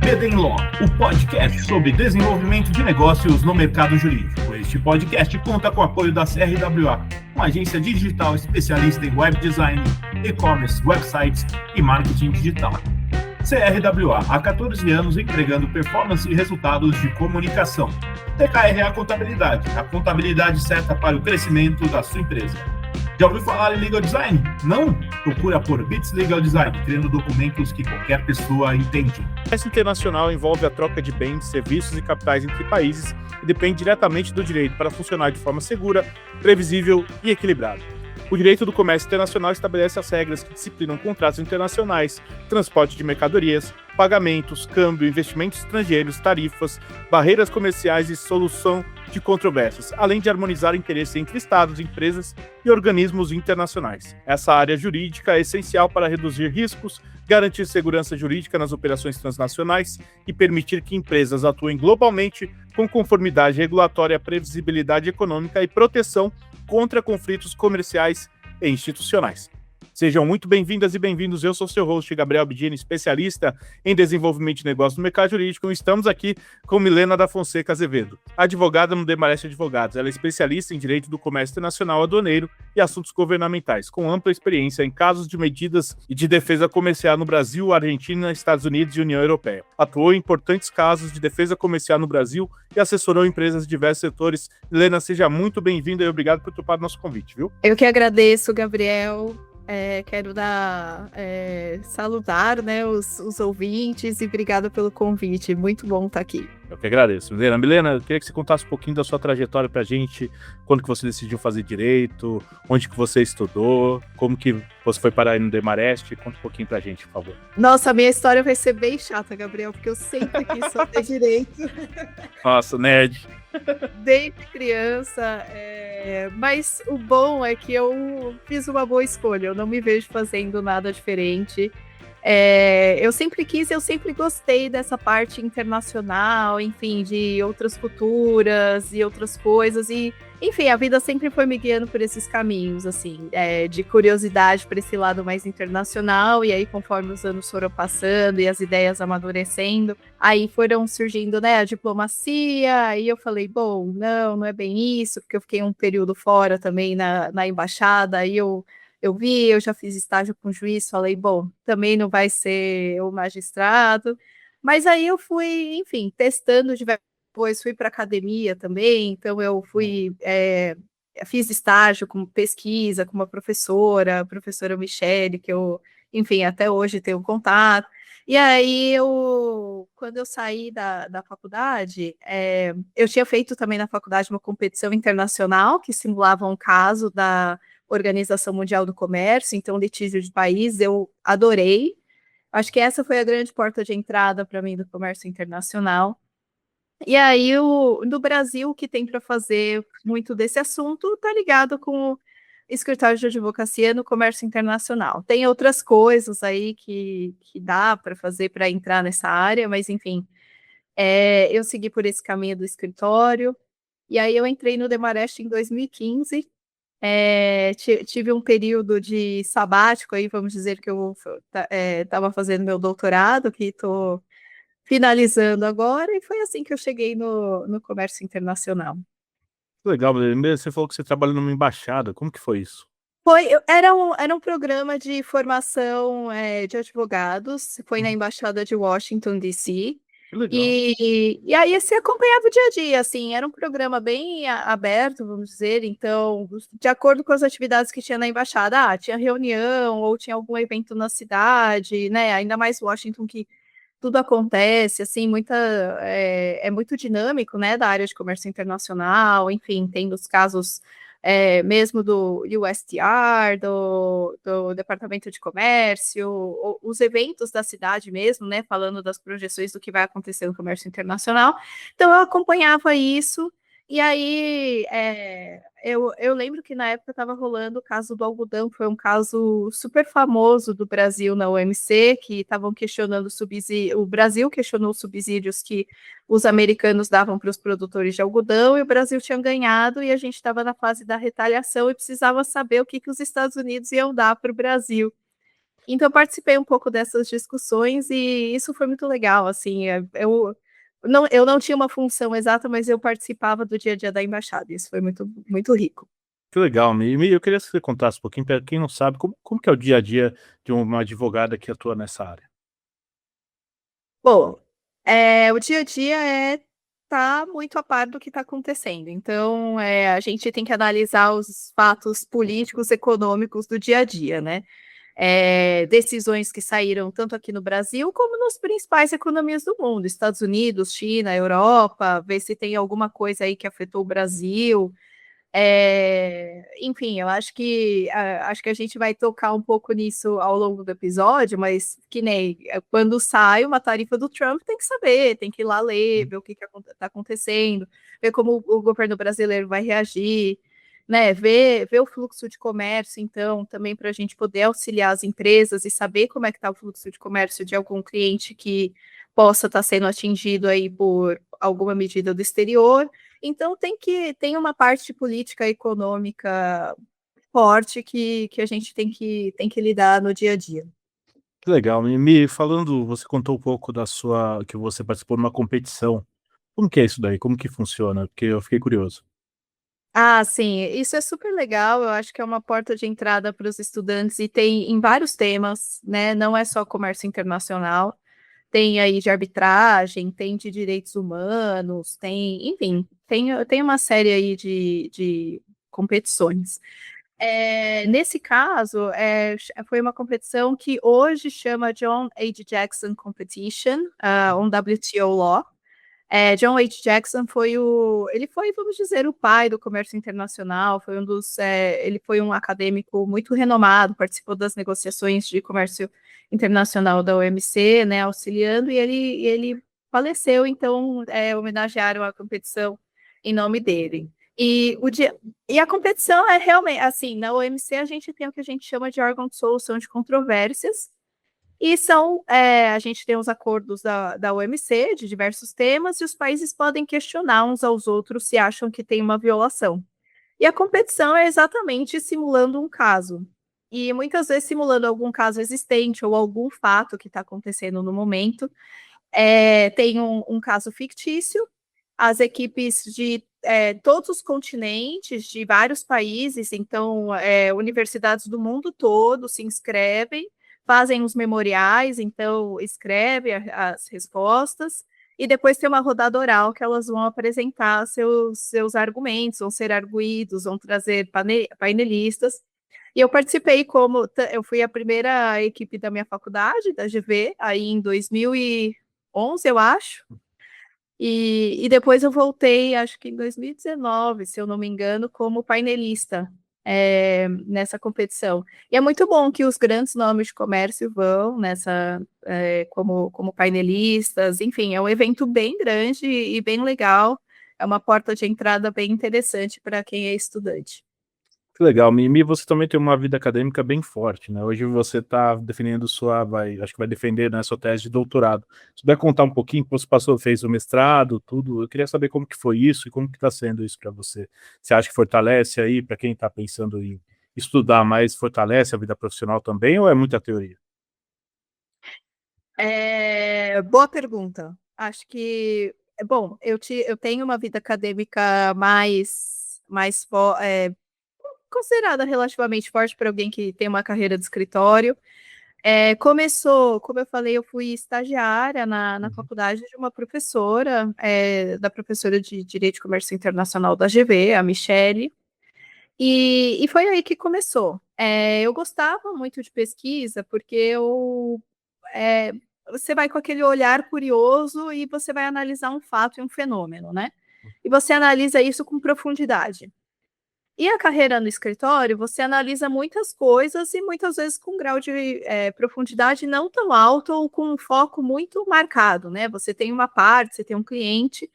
Bedenlaw, o podcast sobre desenvolvimento de negócios no mercado jurídico. Este podcast conta com o apoio da CRWA, uma agência digital especialista em web design, e-commerce, websites e marketing digital. CRWA, há 14 anos entregando performance e resultados de comunicação. TKRA Contabilidade, a contabilidade certa para o crescimento da sua empresa. Já ouviu falar em Legal Design? Não? Procura por Bits Legal Design, criando documentos que qualquer pessoa entende. O comércio internacional envolve a troca de bens, serviços e capitais entre países e depende diretamente do direito para funcionar de forma segura, previsível e equilibrada. O direito do comércio internacional estabelece as regras que disciplinam contratos internacionais, transporte de mercadorias, pagamentos, câmbio, investimentos estrangeiros, tarifas, barreiras comerciais e solução de controvérsias, além de harmonizar interesses entre estados, empresas e organismos internacionais. Essa área jurídica é essencial para reduzir riscos, garantir segurança jurídica nas operações transnacionais e permitir que empresas atuem globalmente com conformidade regulatória, previsibilidade econômica e proteção contra conflitos comerciais e institucionais. Sejam muito bem-vindas e bem-vindos. Eu sou seu host, Gabriel Bidini, especialista em desenvolvimento de negócios no mercado jurídico. Estamos aqui com Milena da Fonseca Azevedo, advogada no Demarest Advogados. Ela é especialista em direito do comércio internacional aduaneiro e assuntos governamentais, com ampla experiência em casos de medidas e de defesa comercial no Brasil, Argentina, Estados Unidos e União Europeia. Atuou em importantes casos de defesa comercial no Brasil e assessorou empresas de diversos setores. Milena, seja muito bem-vinda e obrigado por topar nosso convite, viu? Eu que agradeço, Gabriel. Quero salutar, né, os ouvintes e obrigada pelo convite. Muito bom estar aqui. Eu que agradeço. Milena, eu queria que você contasse um pouquinho da sua trajetória pra gente, quando que você decidiu fazer direito, onde que você estudou, como que você foi parar aí no Demarest. Conta um pouquinho pra gente, por favor. Nossa, a minha história vai ser bem chata, Gabriel, porque eu sempre quis fazer direito. Nossa, nerd. Desde criança, mas o bom é que eu fiz uma boa escolha, eu não me vejo fazendo nada diferente. Eu sempre quis, eu sempre gostei dessa parte internacional, enfim, de outras culturas e outras coisas, e enfim, a vida sempre foi me guiando por esses caminhos, assim, de curiosidade para esse lado mais internacional, e aí conforme os anos foram passando e as ideias amadurecendo, aí foram surgindo, né, a diplomacia, aí eu falei, bom, não é bem isso, porque eu fiquei um período fora também na embaixada, aí eu já fiz estágio com juiz, falei, bom, também não vai ser o magistrado, mas aí eu fui, enfim, testando depois fui para academia também, então eu fiz estágio com pesquisa, com uma professora, a professora Michele, que eu, enfim, até hoje tenho contato, e aí quando eu saí da faculdade, eu tinha feito também na faculdade uma competição internacional, que simulava um caso da Organização Mundial do Comércio, então litígio de país, eu adorei. Acho que essa foi a grande porta de entrada para mim do comércio internacional. E aí, no Brasil, o que tem para fazer muito desse assunto está ligado com o escritório de advocacia no comércio internacional. Tem outras coisas aí que dá para fazer para entrar nessa área, mas enfim, eu segui por esse caminho do escritório. E aí eu entrei no Demarest em 2015. Tive um período de sabático aí, vamos dizer que eu estava fazendo meu doutorado, que estou finalizando agora, e foi assim que eu cheguei no comércio internacional. Legal, Milena. Você falou que você trabalhou numa embaixada. Como que foi isso? Era um programa de formação de advogados, foi na Embaixada de Washington, D.C., e aí você acompanhava o dia a dia, assim, era um programa bem aberto, vamos dizer, então, de acordo com as atividades que tinha na embaixada, tinha reunião, ou tinha algum evento na cidade, né, ainda mais Washington, que tudo acontece, assim, é muito dinâmico, né, da área de comércio internacional, enfim, tem os casos mesmo do USTR, do Departamento de Comércio, os eventos da cidade mesmo, né, falando das projeções do que vai acontecer no comércio internacional. Então, eu acompanhava isso, e aí eu lembro que na época estava rolando o caso do algodão, que foi um caso super famoso do Brasil na OMC, que estavam questionando o Brasil questionou os subsídios que os americanos davam para os produtores de algodão, e o Brasil tinha ganhado, e a gente estava na fase da retaliação e precisava saber o que os Estados Unidos iam dar para o Brasil. Então, eu participei um pouco dessas discussões e isso foi muito legal, assim, eu não tinha uma função exata, mas eu participava do dia a dia da embaixada, isso foi muito, muito rico. Que legal, eu queria que você contasse um pouquinho, para quem não sabe, como que é o dia a dia de uma advogada que atua nessa área? Bom, o dia a dia é estar muito a par do que está acontecendo, então, a gente tem que analisar os fatos políticos, econômicos do dia a dia, né. Decisões que saíram tanto aqui no Brasil como nas principais economias do mundo, Estados Unidos, China, Europa, ver se tem alguma coisa aí que afetou o Brasil. Enfim, eu acho que a gente vai tocar um pouco nisso ao longo do episódio, mas que nem quando sai uma tarifa do Trump, tem que saber, tem que ir lá ler, ver o que está acontecendo, ver como o governo brasileiro vai reagir, né? Ver o fluxo de comércio, então, também para a gente poder auxiliar as empresas e saber como é que está o fluxo de comércio de algum cliente que possa estar sendo atingido aí por alguma medida do exterior. Então tem uma parte política econômica forte que a gente tem que lidar no dia a dia. Que legal, me falando, você contou um pouco da sua que você participou de uma competição. Como que é isso daí? Como que funciona? Porque eu fiquei curioso. Ah, sim, isso é super legal, eu acho que é uma porta de entrada para os estudantes e tem em vários temas, né, não é só comércio internacional, tem aí de arbitragem, tem de direitos humanos, tem enfim, tem uma série aí de competições. Nesse caso, foi uma competição que hoje chama John H. Jackson Competition, um WTO Law. John H. Jackson ele foi, vamos dizer, o pai do comércio internacional, ele foi um acadêmico muito renomado, participou das negociações de comércio internacional da OMC, né, auxiliando, e ele faleceu, então homenagearam a competição em nome dele. E, e a competição é realmente, assim, na OMC a gente tem o que a gente chama de órgão de solução de controvérsias, e a gente tem os acordos da OMC de diversos temas, e os países podem questionar uns aos outros se acham que tem uma violação. E a competição é exatamente simulando um caso. E muitas vezes simulando algum caso existente ou algum fato que está acontecendo no momento. Tem um caso fictício, as equipes de todos os continentes, de vários países, então universidades do mundo todo se inscrevem, fazem os memoriais, então escreve as respostas, e depois tem uma rodada oral que elas vão apresentar seus argumentos, vão ser arguídos, vão trazer painelistas. E eu participei eu fui a primeira equipe da minha faculdade, da GV, aí em 2011, eu acho. E depois eu voltei, acho que em 2019, se eu não me engano, como painelista nessa competição. E é muito bom que os grandes nomes de comércio vão como painelistas, enfim, é um evento bem grande e bem legal, é uma porta de entrada bem interessante para quem é estudante. Que legal, Mimi, você também tem uma vida acadêmica bem forte, né? Hoje você está defendendo acho que vai defender, né, sua tese de doutorado. Se puder contar um pouquinho que você passou, fez o mestrado, tudo, eu queria saber como que foi isso e como que está sendo isso para você. Você acha que fortalece aí, para quem está pensando em estudar mais, fortalece a vida profissional também ou é muita teoria? Boa pergunta. Acho que, bom, eu tenho uma vida acadêmica considerada relativamente forte para alguém que tem uma carreira de escritório. Começou, como eu falei, eu fui estagiária na Uhum. faculdade de uma professora, da professora de Direito de Comércio Internacional da GV, a Michele, e foi aí que começou. Eu gostava muito de pesquisa, porque é, você vai com aquele olhar curioso e você vai analisar um fato e um fenômeno, né? E você analisa isso com profundidade. E a carreira no escritório, você analisa muitas coisas e muitas vezes com um grau de profundidade não tão alto ou com um foco muito marcado, né? Você tem uma parte, você tem um cliente.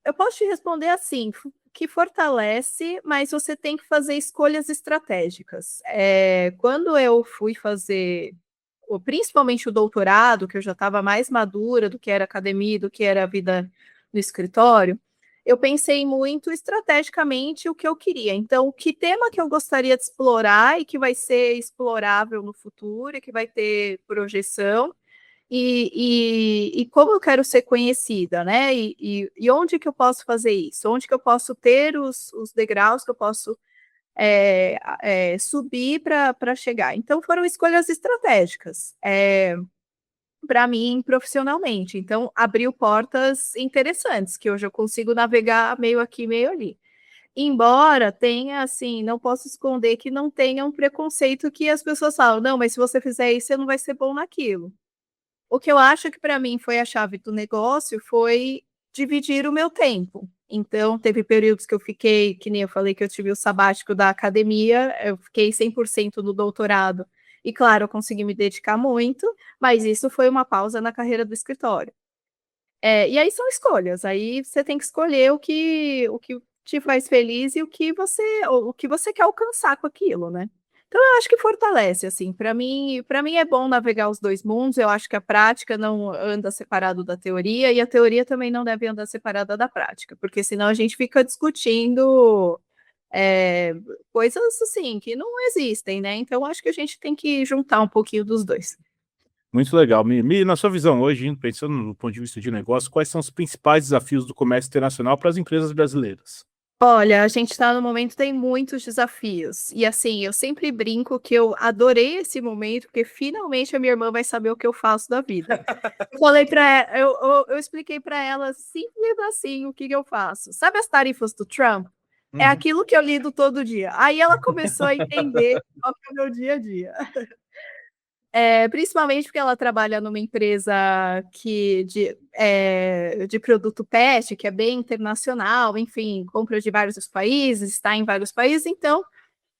Eu posso te responder assim, que fortalece, mas você tem que fazer escolhas estratégicas. Quando eu fui fazer, principalmente o doutorado, que eu já estava mais madura do que era academia, do que era a vida no escritório, eu pensei muito estrategicamente o que eu queria. Então, que tema que eu gostaria de explorar e que vai ser explorável no futuro, e que vai ter projeção, e como eu quero ser conhecida, né? E onde que eu posso fazer isso? Onde que eu posso ter os degraus que eu posso subir para chegar? Então, foram escolhas estratégicas. Para mim profissionalmente. Então, abriu portas interessantes, que hoje eu consigo navegar meio aqui, meio ali. Embora tenha, assim, não posso esconder que não tenha um preconceito que as pessoas falam, não, mas se você fizer isso, você não vai ser bom naquilo. O que eu acho que para mim foi a chave do negócio foi dividir o meu tempo. Então, teve períodos que eu fiquei, que nem eu falei que eu tive o sabático da academia, eu fiquei 100% no doutorado. E claro, eu consegui me dedicar muito, mas isso foi uma pausa na carreira do escritório. E aí são escolhas, aí você tem que escolher o que te faz feliz e o que você quer alcançar com aquilo, né. Então eu acho que fortalece, assim, para mim é bom navegar os 2 mundos, eu acho que a prática não anda separado da teoria, e a teoria também não deve andar separada da prática, porque senão a gente fica discutindo, eh, coisas, assim, que não existem, né, então eu acho que a gente tem que juntar um pouquinho dos 2. Muito legal. Na sua visão hoje, pensando no ponto de vista de negócio, quais são os principais desafios do comércio internacional para as empresas brasileiras? Olha, a gente está no momento, tem muitos desafios. E assim, eu sempre brinco que eu adorei esse momento, porque finalmente a minha irmã vai saber o que eu faço da vida. Eu falei para ela, eu expliquei para ela simples assim o que que eu faço. Sabe as tarifas do Trump? É Uhum. aquilo que eu lido todo dia. Aí ela começou a entender qual que é o meu dia a dia. Principalmente porque ela trabalha numa empresa de produto pet, que é bem internacional, enfim, compra de vários países, está em vários países, então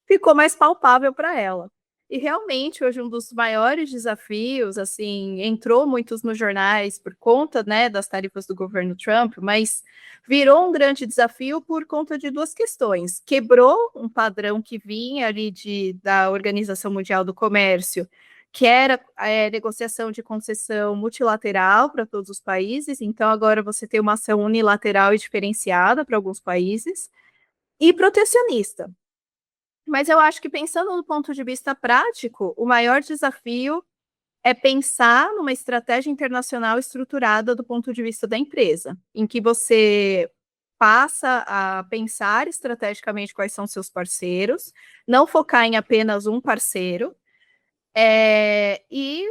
ficou mais palpável para ela. E realmente hoje um dos maiores desafios, assim, entrou muitos nos jornais por conta, né, das tarifas do governo Trump, mas virou um grande desafio por conta de 2 questões: quebrou um padrão que vinha ali da Organização Mundial do Comércio, que era negociação de concessão multilateral para todos os países, então agora você tem uma ação unilateral e diferenciada para alguns países, e protecionista. Mas eu acho que pensando do ponto de vista prático, o maior desafio é pensar numa estratégia internacional estruturada do ponto de vista da empresa, em que você passa a pensar estrategicamente quais são seus parceiros, não focar em apenas um parceiro, e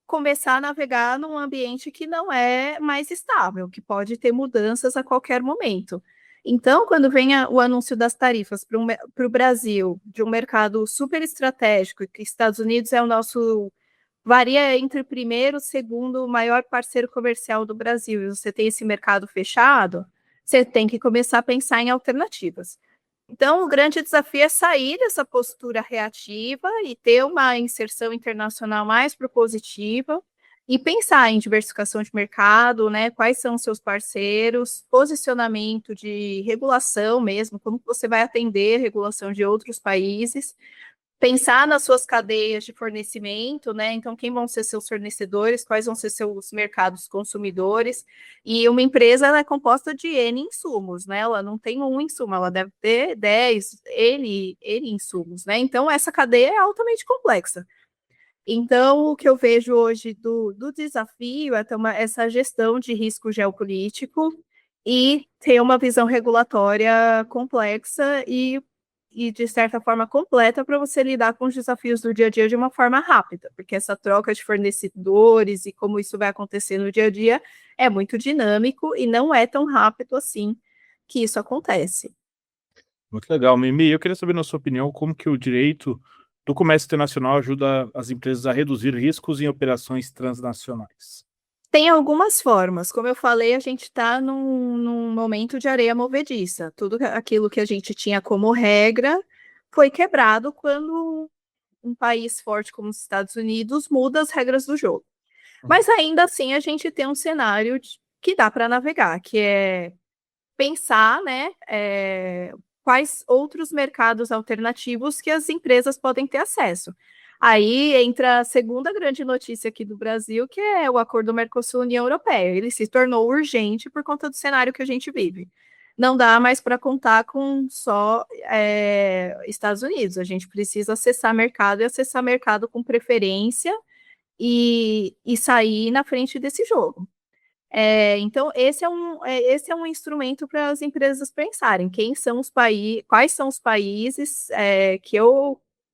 começar a navegar num ambiente que não é mais estável, que pode ter mudanças a qualquer momento. Então, quando vem o anúncio das tarifas para o Brasil, de um mercado super estratégico, que Estados Unidos é o nosso, varia entre o primeiro e o segundo maior parceiro comercial do Brasil, e você tem esse mercado fechado, você tem que começar a pensar em alternativas. Então, o grande desafio é sair dessa postura reativa e ter uma inserção internacional mais propositiva e pensar em diversificação de mercado, né? Quais são os seus parceiros, posicionamento de regulação mesmo, como que você vai atender a regulação de outros países, pensar nas suas cadeias de fornecimento, né? Então, quem vão ser seus fornecedores, quais vão ser seus mercados consumidores. E uma empresa ela é composta de N insumos, né? Ela não tem um insumo, ela deve ter 10 N insumos, né? Então, essa cadeia é altamente complexa. Então, o que eu vejo hoje do desafio é ter essa gestão de risco geopolítico e ter uma visão regulatória complexa e, de certa forma, completa para você lidar com os desafios do dia a dia de uma forma rápida, porque essa troca de fornecedores e como isso vai acontecer no dia a dia é muito dinâmico e não é tão rápido assim que isso acontece. Muito legal, Mimi. Eu queria saber, na sua opinião, como que o direito do comércio internacional ajuda as empresas a reduzir riscos em operações transnacionais. Tem algumas formas, como eu falei, a gente está num momento de areia movediça. Tudo aquilo que a gente tinha como regra foi quebrado quando um país forte como os Estados Unidos muda as regras do jogo. Mas ainda assim a gente tem um cenário que dá para navegar, que é pensar, né, quais outros mercados alternativos que as empresas podem ter acesso. Aí entra a segunda grande notícia aqui do Brasil, que é o acordo Mercosul-União Europeia. Ele se tornou urgente por conta do cenário que a gente vive. não dá mais para contar com só Estados Unidos. A gente precisa acessar mercado e acessar mercado com preferência e sair na frente desse jogo. Então, esse é um instrumento para as empresas pensarem quais são os países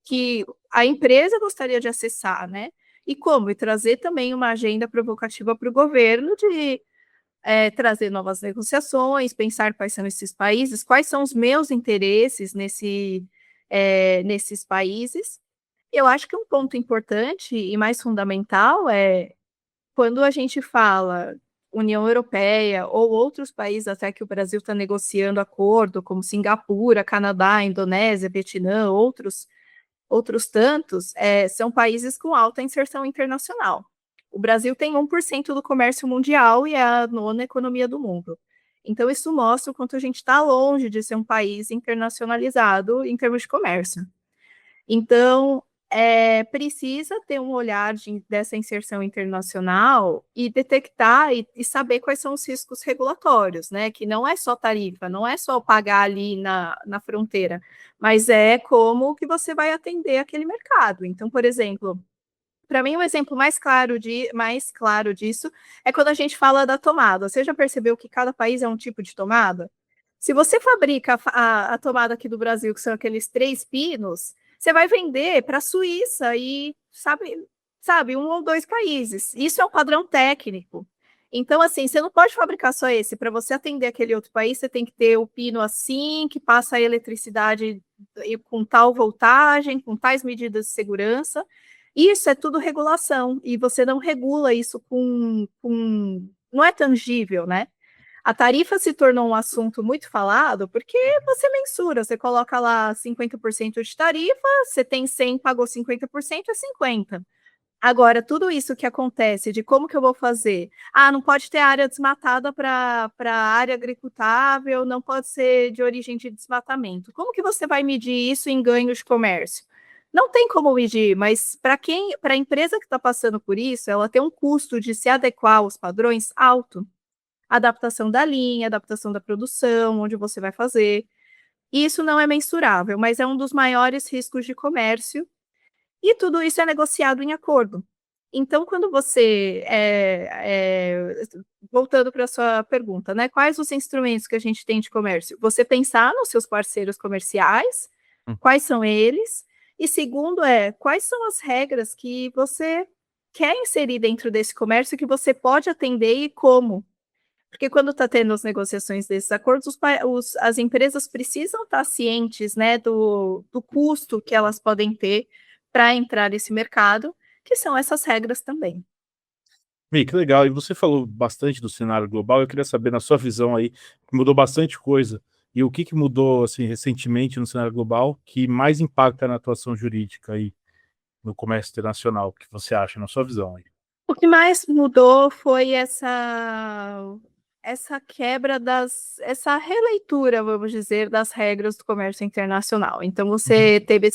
que a empresa gostaria de acessar, né? E como? E trazer também uma agenda provocativa para o governo de trazer novas negociações, pensar quais são esses países, quais são os meus interesses nesses países. Eu acho que um ponto importante e mais fundamental é quando a gente fala União Europeia ou outros países até que o Brasil está negociando acordo, como Singapura, Canadá, Indonésia, Vietnã, outros tantos, são países com alta inserção internacional. O Brasil tem 1% do comércio mundial e é a nona economia do mundo. Então, isso mostra o quanto a gente está longe de ser um país internacionalizado em termos de comércio. Então, precisa ter um olhar dessa inserção internacional e detectar e saber quais são os riscos regulatórios, né? Que não é só tarifa, não é só pagar ali na fronteira, mas é como que você vai atender aquele mercado. Então, por exemplo, para mim, um exemplo mais claro disso é quando a gente fala da tomada. Você já percebeu que cada país é um tipo de tomada? Se você fabrica a tomada aqui do Brasil, que são aqueles 3 pinos, você vai vender para a Suíça e, sabe, 1 ou 2 países. Isso é um padrão técnico. Então, assim, você não pode fabricar só esse. Para você atender aquele outro país, você tem que ter o pino assim, que passa a eletricidade com tal voltagem, com tais medidas de segurança. Isso é tudo regulação, e você não regula isso não é tangível, né? A tarifa se tornou um assunto muito falado porque você mensura, você coloca lá 50% de tarifa, você tem 100, pagou 50%, é 50%. Agora, tudo isso que acontece, de como que eu vou fazer? Não pode ter área desmatada para área agricultável, não pode ser de origem de desmatamento. Como que você vai medir isso em ganhos de comércio? Não tem como medir, mas para a empresa que está passando por isso, ela tem um custo de se adequar aos padrões alto. Adaptação da linha, adaptação da produção, onde você vai fazer. Isso não é mensurável, mas é um dos maiores riscos de comércio, e tudo isso é negociado em acordo. Então, quando você, voltando para a sua pergunta, né, quais os instrumentos que a gente tem de comércio? Você pensar nos seus parceiros comerciais, quais são eles, e segundo quais são as regras que você quer inserir dentro desse comércio que você pode atender e como. Porque quando está tendo as negociações desses acordos, as empresas precisam estar cientes, né, do custo que elas podem ter para entrar nesse mercado, que são essas regras também. Mi, que legal. E você falou bastante do cenário global. Eu queria saber, na sua visão aí, que mudou bastante coisa. E o que mudou, assim, recentemente no cenário global que mais impacta na atuação jurídica aí no comércio internacional? O que você acha, na sua visão aí? O que mais mudou foi essa quebra essa releitura, vamos dizer, das regras do comércio internacional. Então, você teve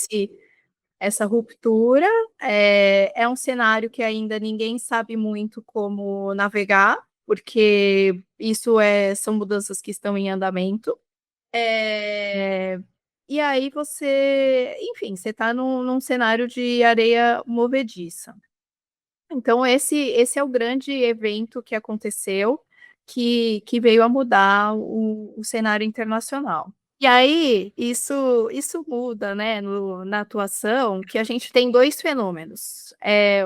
essa ruptura, é um cenário que ainda ninguém sabe muito como navegar, porque são mudanças que estão em andamento. E aí enfim, você está num cenário de areia movediça. Então, esse é o grande evento que aconteceu, que veio a mudar o cenário internacional. E aí, isso muda, né, na atuação, que a gente tem 2 fenômenos.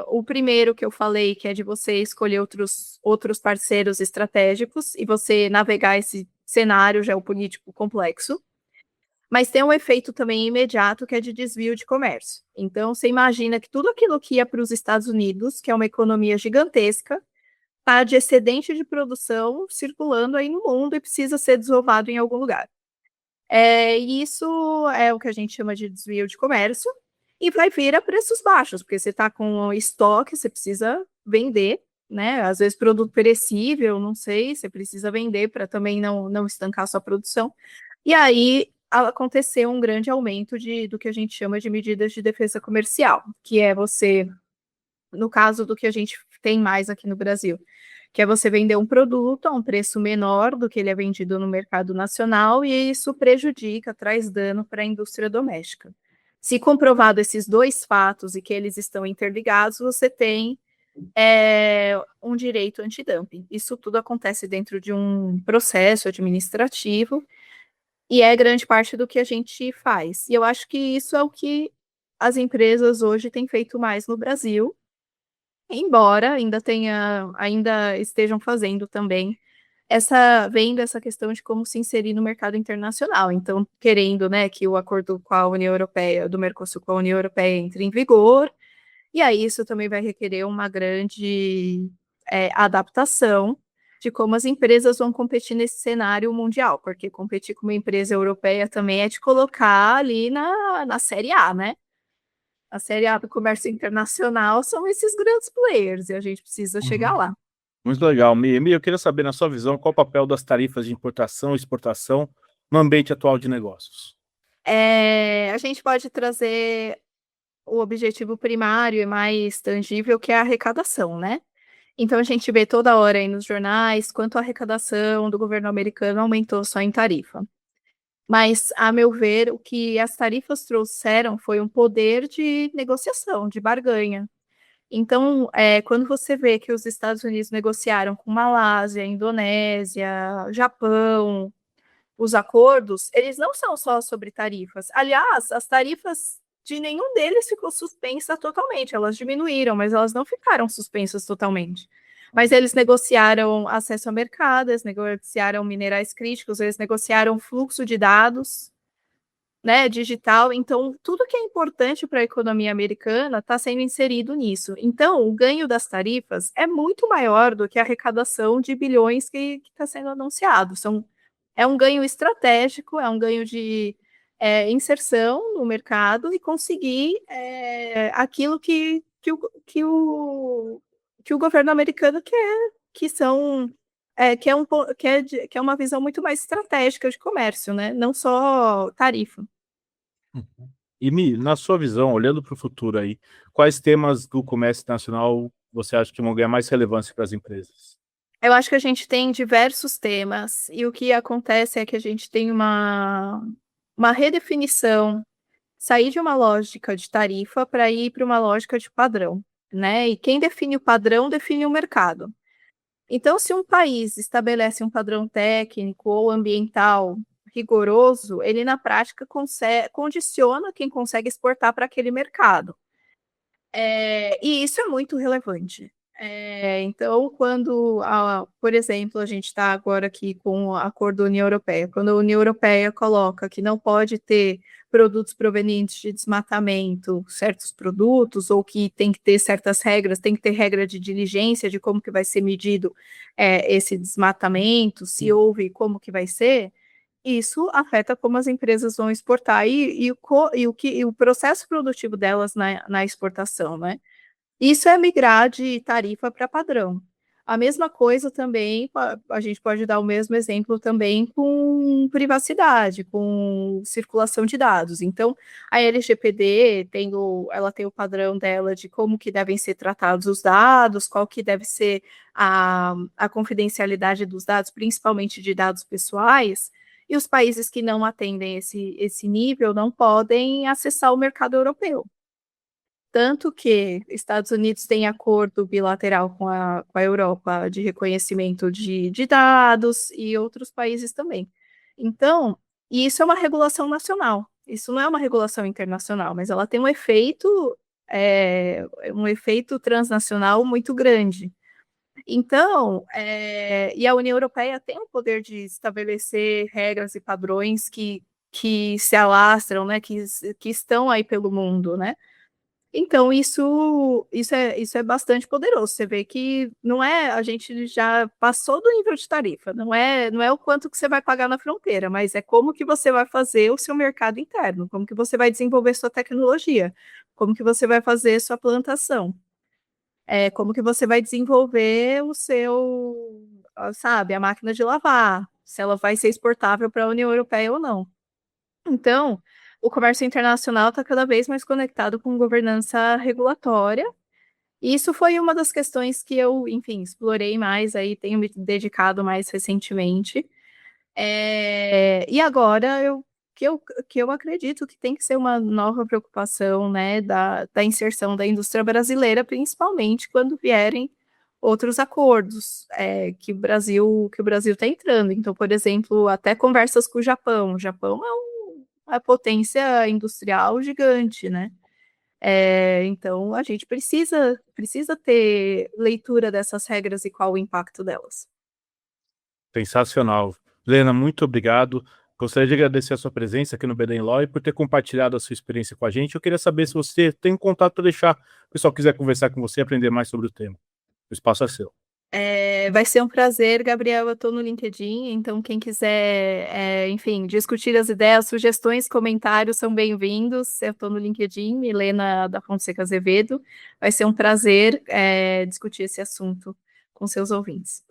O primeiro que eu falei, que é de você escolher outros parceiros estratégicos e você navegar esse cenário geopolítico complexo. Mas tem um efeito também imediato, que é de desvio de comércio. Então, você imagina que tudo aquilo que ia para os Estados Unidos, que é uma economia gigantesca, está de excedente de produção circulando aí no mundo e precisa ser desovado em algum lugar. E isso é o que a gente chama de desvio de comércio, e vai vir a preços baixos, porque você está com estoque, você precisa vender, né? Às vezes produto perecível, não sei, você precisa vender para também não estancar a sua produção. E aí aconteceu um grande aumento do que a gente chama de medidas de defesa comercial, que é você, no caso do que a gente tem mais aqui no Brasil, que é você vender um produto a um preço menor do que ele é vendido no mercado nacional, e isso prejudica, traz dano para a indústria doméstica. Se comprovado esses dois fatos e que eles estão interligados, você tem um direito antidumping. Isso tudo acontece dentro de um processo administrativo e é grande parte do que a gente faz. E eu acho que isso é o que as empresas hoje têm feito mais no Brasil, embora ainda estejam fazendo também vendo essa questão de como se inserir no mercado internacional. Então, querendo, né, que o acordo com a União Europeia, do Mercosul com a União Europeia entre em vigor, e aí isso também vai requerer uma grande adaptação de como as empresas vão competir nesse cenário mundial, porque competir com uma empresa europeia também é de colocar ali na série A, né? A série A do comércio internacional são esses grandes players, e a gente precisa chegar lá. Muito legal, Mi. Mi, eu queria saber, na sua visão, qual o papel das tarifas de importação e exportação no ambiente atual de negócios? A gente pode trazer o objetivo primário e mais tangível, que é a arrecadação, né? Então a gente vê toda hora aí nos jornais quanto a arrecadação do governo americano aumentou só em tarifa. Mas, a meu ver, o que as tarifas trouxeram foi um poder de negociação, de barganha. Então, quando você vê que os Estados Unidos negociaram com Malásia, Indonésia, Japão, os acordos, eles não são só sobre tarifas. Aliás, as tarifas de nenhum deles ficou suspensa totalmente. Elas diminuíram, mas elas não ficaram suspensas totalmente. Mas eles negociaram acesso ao mercado, eles negociaram minerais críticos, eles negociaram fluxo de dados, né, digital. Então, tudo que é importante para a economia americana está sendo inserido nisso. Então, o ganho das tarifas é muito maior do que a arrecadação de bilhões que está sendo anunciado. É um ganho estratégico, é um ganho de inserção no mercado e conseguir aquilo que o governo americano quer, que é uma visão muito mais estratégica de comércio, né? Não só tarifa. E Mi, na sua visão, olhando para o futuro aí, quais temas do comércio internacional você acha que vão ganhar mais relevância para as empresas? Eu acho que a gente tem diversos temas, e o que acontece é que a gente tem uma redefinição, sair de uma lógica de tarifa para ir para uma lógica de padrão, né? E quem define o padrão define o mercado. Então, se um país estabelece um padrão técnico ou ambiental rigoroso, ele na prática condiciona quem consegue exportar para aquele mercado. E isso é muito relevante. Então, por exemplo, a gente está agora aqui com o acordo da União Europeia, quando a União Europeia coloca que não pode ter produtos provenientes de desmatamento, certos produtos, ou que tem que ter certas regras, tem que ter regra de diligência de como que vai ser medido esse desmatamento, se houve, como que vai ser, isso afeta como as empresas vão exportar e o processo produtivo delas na exportação, né? Isso é migrar de tarifa para padrão. A mesma coisa também, a gente pode dar o mesmo exemplo também com privacidade, com circulação de dados. Então, a LGPD ela tem o padrão dela de como que devem ser tratados os dados, qual que deve ser a confidencialidade dos dados, principalmente de dados pessoais, e os países que não atendem esse nível não podem acessar o mercado europeu. Tanto que Estados Unidos tem acordo bilateral com a Europa de reconhecimento de dados e outros países também. Então, isso é uma regulação nacional, isso não é uma regulação internacional, mas ela tem um efeito transnacional muito grande. Então, e a União Europeia tem o poder de estabelecer regras e padrões que se alastram, né, que estão aí pelo mundo, né? Então, isso é bastante poderoso. Você vê que a gente já passou do nível de tarifa, não é o quanto que você vai pagar na fronteira, mas é como que você vai fazer o seu mercado interno, como que você vai desenvolver sua tecnologia, como que você vai fazer sua plantação, como que você vai desenvolver sabe, a máquina de lavar, se ela vai ser exportável para a União Europeia ou não. Então, o comércio internacional está cada vez mais conectado com governança regulatória, E isso foi uma das questões que eu, enfim, explorei mais, aí tenho me dedicado mais recentemente. E agora que eu acredito que tem que ser uma nova preocupação, né, da inserção da indústria brasileira, principalmente quando vierem outros acordos que o Brasil está entrando. Então, por exemplo, até conversas com o Japão. O Japão é uma potência industrial gigante, né? Então, a gente precisa ter leitura dessas regras e qual o impacto delas. Sensacional. Lena, muito obrigado. Gostaria de agradecer a sua presença aqui no BD Law e por ter compartilhado a sua experiência com a gente. Eu queria saber se você tem um contato para deixar, o pessoal quiser conversar com você e aprender mais sobre o tema. O espaço é seu. Vai ser um prazer, Gabriel. Eu estou no LinkedIn, então quem quiser, enfim, discutir as ideias, sugestões, comentários são bem-vindos. Eu estou no LinkedIn, Milena da Fonseca Azevedo. Vai ser um prazer discutir esse assunto com seus ouvintes.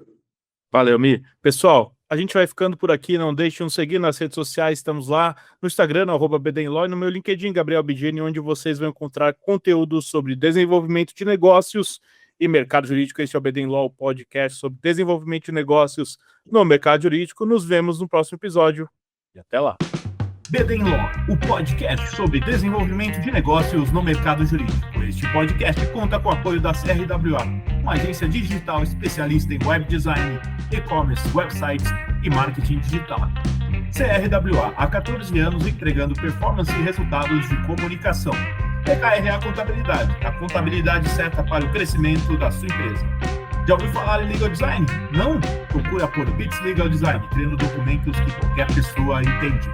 Valeu, Mi. Pessoal, a gente vai ficando por aqui. Não deixe de nos seguir nas redes sociais. Estamos lá no Instagram, @BDenLaw, e no meu LinkedIn, Gabriel Bigeni, onde vocês vão encontrar conteúdo sobre desenvolvimento de negócios e mercado jurídico. Este é o BD Law, podcast sobre desenvolvimento de negócios no mercado jurídico. Nos vemos no próximo episódio e até lá. BD Law, o podcast sobre desenvolvimento de negócios no mercado jurídico. Este podcast conta com o apoio da CRWA, uma agência digital especialista em web design, e-commerce, websites e marketing digital. CRWA, há 14 anos entregando performance e resultados de comunicação. PKRA Contabilidade, a contabilidade certa para o crescimento da sua empresa. Já ouviu falar em Legal Design? Não? Procura por Bits Legal Design, criando documentos que qualquer pessoa entende.